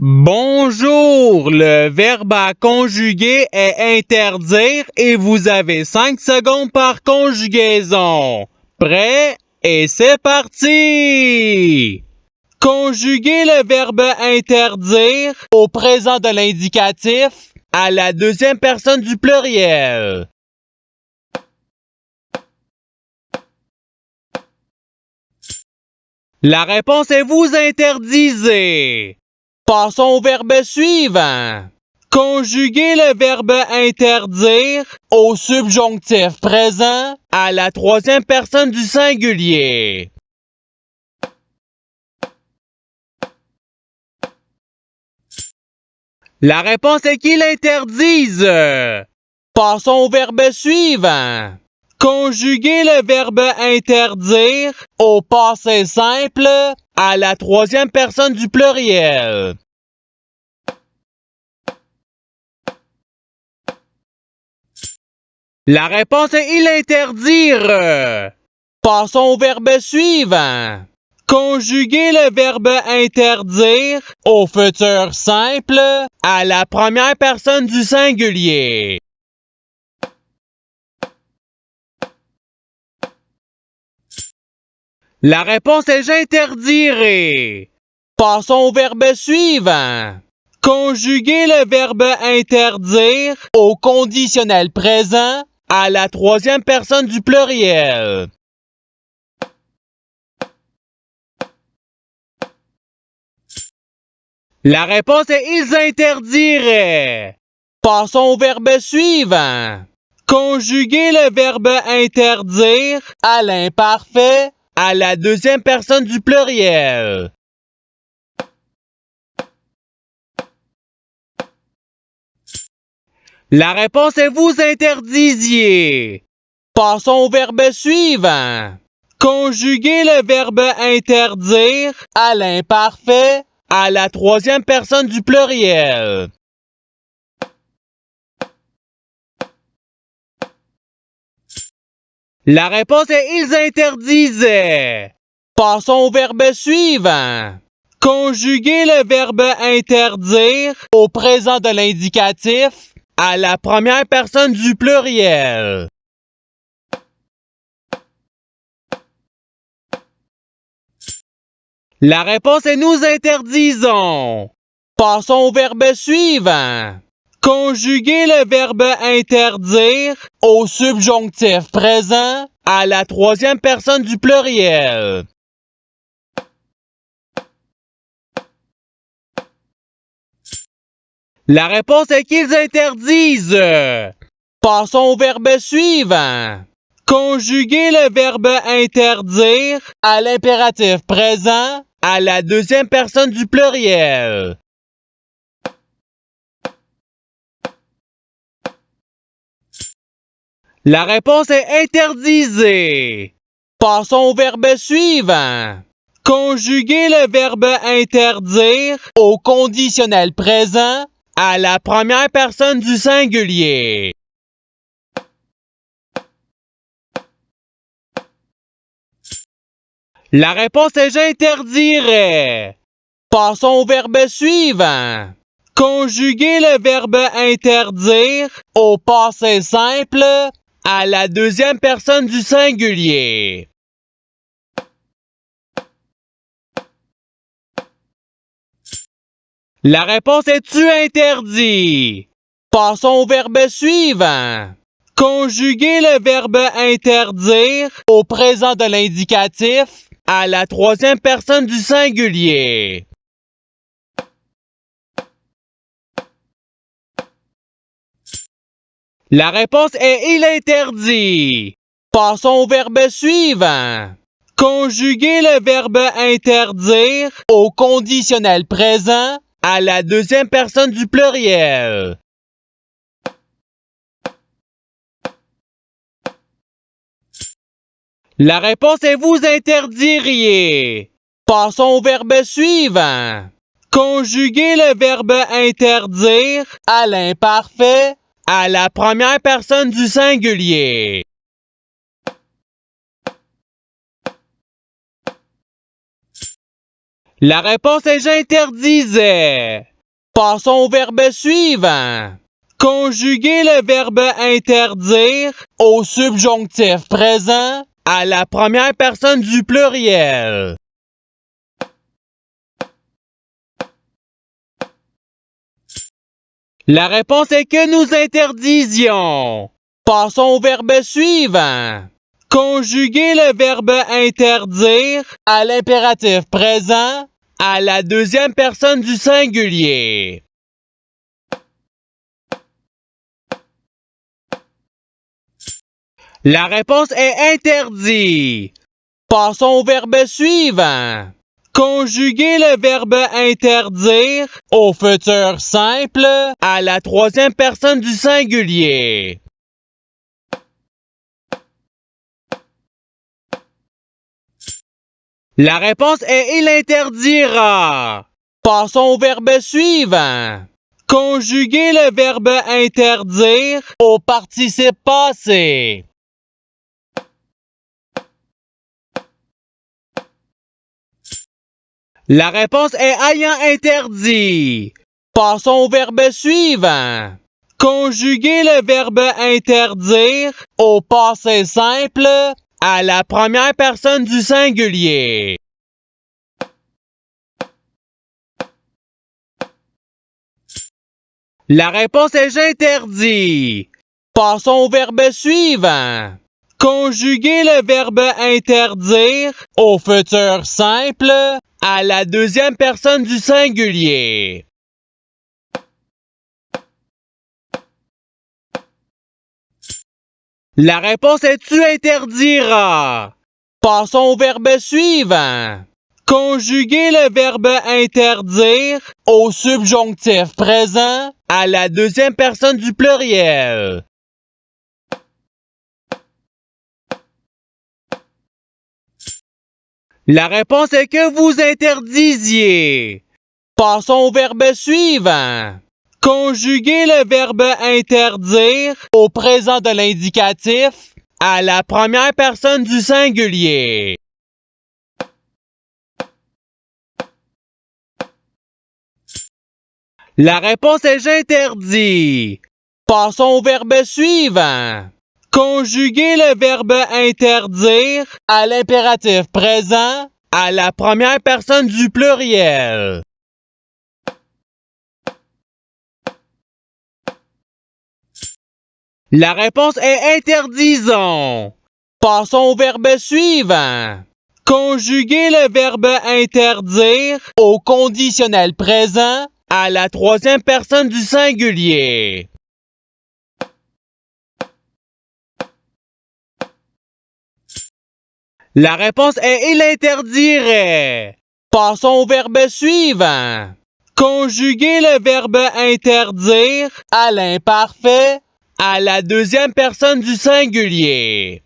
Bonjour, le verbe à conjuguer est interdire et vous avez 5 secondes par conjugaison. Prêt? Et c'est parti! Conjuguez le verbe interdire au présent de l'indicatif à la deuxième personne du pluriel. La réponse est vous interdisez. Passons au verbe suivant. Conjuguez le verbe interdire au subjonctif présent à la troisième personne du singulier. La réponse est qu'ils l'interdisent. Passons au verbe suivant. Conjuguez le verbe interdire au passé simple à la troisième personne du pluriel. La réponse est ils l'interdire. Passons au verbe suivant. Conjuguez le verbe interdire au futur simple à la première personne du singulier. La réponse est j'interdirai. Passons au verbe suivant. Conjuguez le verbe interdire au conditionnel présent à la troisième personne du pluriel. La réponse est ils interdiraient. Passons au verbe suivant. Conjuguez le verbe interdire à l'imparfait à la deuxième personne du pluriel. La réponse est vous interdisiez. Passons au verbe suivant. Conjuguez le verbe interdire à l'imparfait à la troisième personne du pluriel. La réponse est ils interdisaient. Passons au verbe suivant. Conjuguez le verbe interdire au présent de l'indicatif à la première personne du pluriel. La réponse est nous interdisons. Passons au verbe suivant. Conjuguez le verbe interdire au subjonctif présent à la troisième personne du pluriel. La réponse est qu'ils interdisent. Passons au verbe suivant. Conjuguez le verbe interdire à l'impératif présent à la deuxième personne du pluriel. La réponse est interdisez. Passons au verbe suivant. Conjuguez le verbe interdire au conditionnel présent à la première personne du singulier. La réponse est j'interdirais. Passons au verbe suivant. Conjuguez le verbe interdire au passé simple à la deuxième personne du singulier. La réponse est tu interdit. Passons au verbe suivant. Conjuguez le verbe interdire au présent de l'indicatif à la troisième personne du singulier. La réponse est il interdit. Passons au verbe suivant. Conjuguez le verbe interdire au conditionnel présent à la deuxième personne du pluriel. La réponse est vous interdiriez. Passons au verbe suivant. Conjuguez le verbe interdire à l'imparfait à la première personne du singulier. La réponse est j'interdisais. Passons au verbe suivant. Conjuguez le verbe interdire au subjonctif présent à la première personne du pluriel. La réponse est que nous interdisions. Passons au verbe suivant. Conjuguez le verbe interdire à l'impératif présent à la deuxième personne du singulier. La réponse est interdit. Passons au verbe suivant. Conjuguez le verbe interdire au futur simple à la troisième personne du singulier. La réponse est il interdira. Passons au verbe suivant. Conjuguez le verbe interdire au participe passé. La réponse est ayant interdit. Passons au verbe suivant. Conjuguez le verbe interdire au passé simple à la première personne du singulier. La réponse est j'interdis. Passons au verbe suivant. Conjuguez le verbe interdire au futur simple à la deuxième personne du singulier. La réponse est tu interdiras. Passons au verbe suivant. Conjuguez le verbe interdire au subjonctif présent à la deuxième personne du pluriel. La réponse est que vous interdisiez. Passons au verbe suivant. Conjuguez le verbe interdire au présent de l'indicatif à la première personne du singulier. La réponse est j'interdis. Passons au verbe suivant. Conjuguez le verbe interdire à l'impératif présent à la première personne du pluriel. La réponse est interdisons. Passons au verbe suivant. Conjuguez le verbe interdire au conditionnel présent à la troisième personne du singulier. La réponse est il interdirait. Passons au verbe suivant. Conjuguez le verbe interdire à l'imparfait à la deuxième personne du singulier.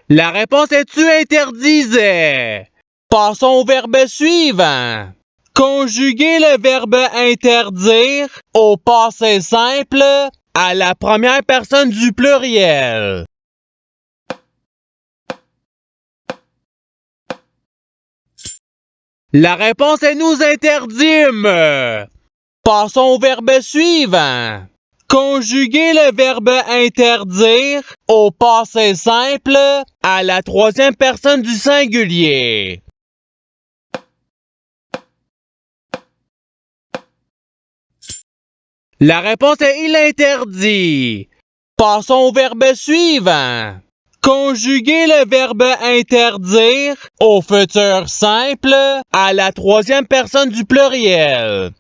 La réponse est tu interdisais. Passons au verbe suivant. Conjuguez le verbe interdire au passé simple à la première personne du pluriel. La réponse est nous interdîmes. Passons au verbe suivant. Conjuguez le verbe interdire au passé simple à la troisième personne du singulier. La réponse est il interdit. Passons au verbe suivant. Conjuguez le verbe interdire au futur simple à la troisième personne du pluriel.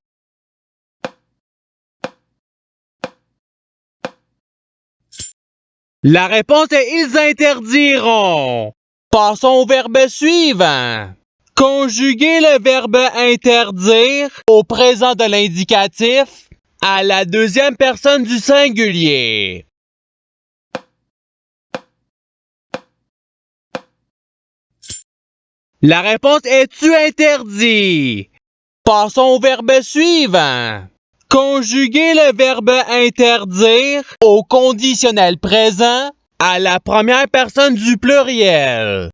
La réponse est ils interdiront. Passons au verbe suivant. Conjuguez le verbe interdire au présent de l'indicatif à la deuxième personne du singulier. La réponse est tu interdis. Passons au verbe suivant. Conjuguez le verbe interdire au conditionnel présent à la première personne du pluriel.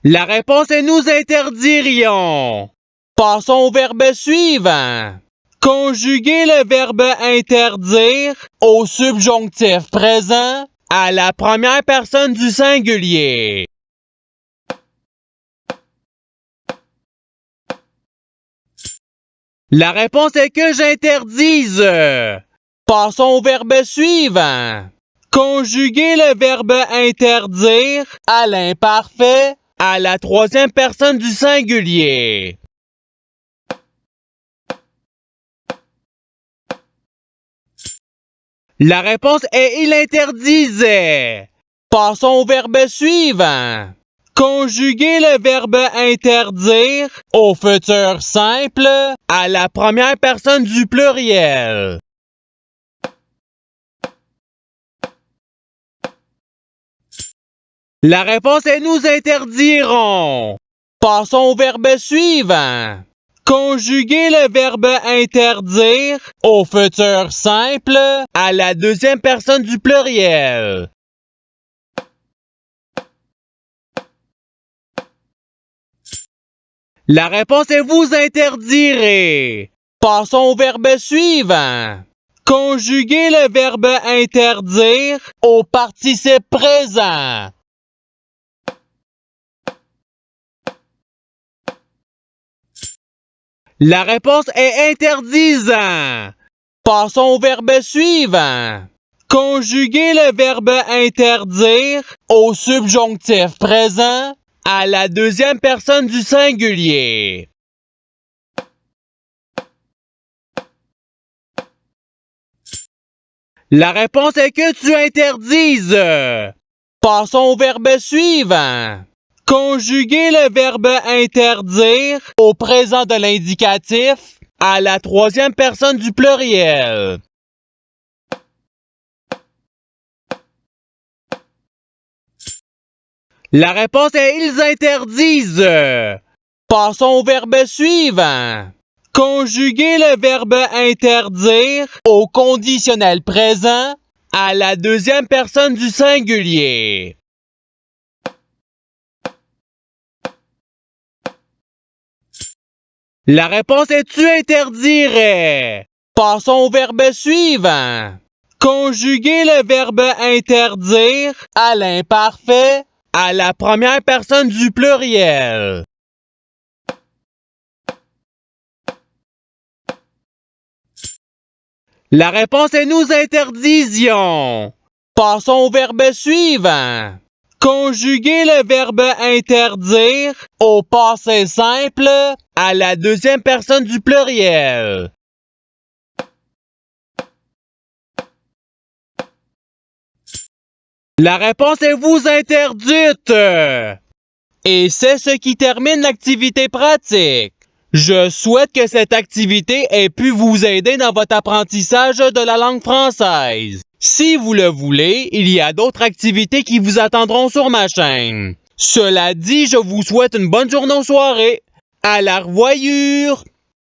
La réponse est nous interdirions. Passons au verbe suivant. Conjuguer le verbe interdire au subjonctif présent à la première personne du singulier. La réponse est que j'interdise. Passons au verbe suivant. Conjuguer le verbe interdire à l'imparfait à la troisième personne du singulier. La réponse est il interdisait. Passons au verbe suivant. Conjuguer le verbe interdire au futur simple à la première personne du pluriel. La réponse est nous interdirons. Passons au verbe suivant. Conjuguer le verbe interdire au futur simple à la deuxième personne du pluriel. La réponse est vous interdirez. Passons au verbe suivant. Conjuguer le verbe interdire au participe présent. La réponse est interdisant. Passons au verbe suivant. Conjuguer le verbe interdire au subjonctif présent à la deuxième personne du singulier. La réponse est que tu interdises. Passons au verbe suivant. Conjuguer le verbe interdire au présent de l'indicatif à la troisième personne du pluriel. La réponse est ils interdisent. Passons au verbe suivant. Conjuguer le verbe interdire au conditionnel présent à la deuxième personne du singulier. La réponse est tu interdirais. Passons au verbe suivant. Conjuguer le verbe interdire à l'imparfait à la première personne du pluriel. La réponse est nous interdisions. Passons au verbe suivant. Conjuguer le verbe interdire au passé simple à la deuxième personne du pluriel. La réponse est vous interdite. Et c'est ce qui termine l'activité pratique. Je souhaite que cette activité ait pu vous aider dans votre apprentissage de la langue française. Si vous le voulez, il y a d'autres activités qui vous attendront sur ma chaîne. Cela dit, je vous souhaite une bonne journée ou soirée. À la revoyure!